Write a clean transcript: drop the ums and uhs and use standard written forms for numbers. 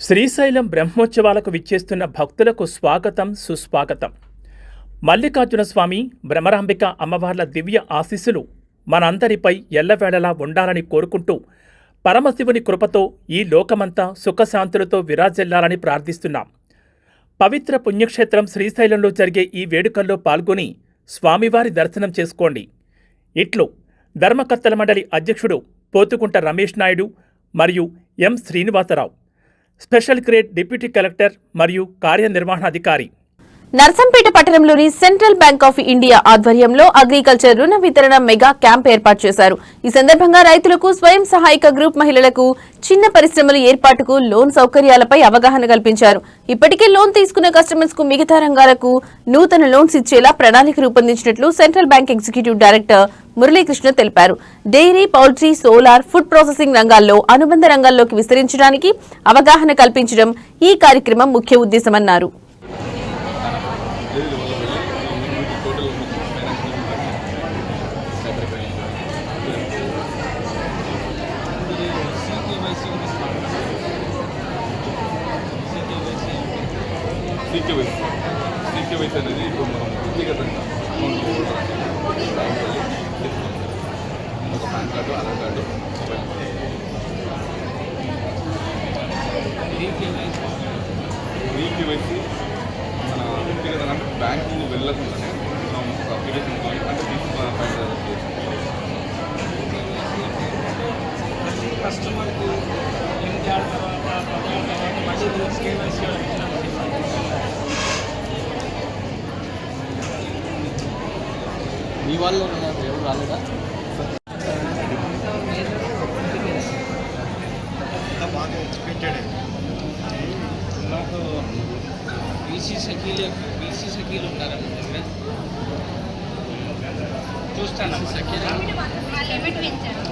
శ్రీశైలం బ్రహ్మోత్సవాలకు విచ్చేస్తున్న భక్తులకు స్వాగతం సుస్వాగతం. మల్లికార్జున స్వామి, భ్రమరాంబిక అమ్మవార్ల దివ్య ఆశీస్సులు మనందరిపై ఎల్లవేళలా ఉండాలని కోరుకుంటూ పరమశివుని కృపతో ఈ లోకమంతా సుఖశాంతులతో విరాజిల్లాలని ప్రార్థిస్తున్నాం. పవిత్ర పుణ్యక్షేత్రం శ్రీశైలంలో జరిగే ఈ వేడుకల్లో పాల్గొని స్వామివారి దర్శనం చేసుకోండి. ఇట్లు ధర్మకర్తల మండలి అధ్యక్షుడు పోతుకుంట రమేష్ నాయుడు మరియు M Srinivasa Rao, special grade deputy collector మరియు కార్యనిర్వహణాధికారి. నర్సంపేట పట్టణంలోని సెంట్రల్ బ్యాంక్ ఆఫ్ ఇండియా ఆధ్వర్యంలో అగ్రికల్చర్ రుణ వితరణ మెగా క్యాంప్ ఏర్పాటు చేశారు. ఈ సందర్భంగా రైతులకు, స్వయం సహాయక గ్రూప్ మహిళలకు, చిన్న పరిశ్రమల ఏర్పాటుకు లోన్ సౌకర్యాలపై అవగాహన కల్పించారు. ఇప్పటికే లోన్ తీసుకున్న కస్టమర్స్ కు మిగతా రంగాలకు నూతన లోన్స్ ఇచ్చేలా ప్రణాళిక రూపొందించినట్లు Central Bank executive director Muralikrishna తెలిపారు. Dairy, poultry, solar, food processing రంగాల్లో అనుబంధ రంగాల్లోకి విస్తరించడానికి అవగాహన కల్పించడం ఈ కార్యక్రమం ముఖ్య ఉద్దేశమన్నారు. సీకేవైసీ అనేది ఇప్పుడు మనం వ్యక్తిగతంగా ఒక pan card, Aadhaar card, mobile re-KYC మన వ్యక్తిగతంగా అంటే బ్యాంకు వెళ్ళకుండానే మనం ఒక అప్లికేషన్ అంటే కస్టమర్కు మీ వాళ్ళు ఎవరు రాలేదా? మాకు బీసీ సఖీలు ఉన్నారా దగ్గర చూస్తాను. లిమిట్ పెంచారు.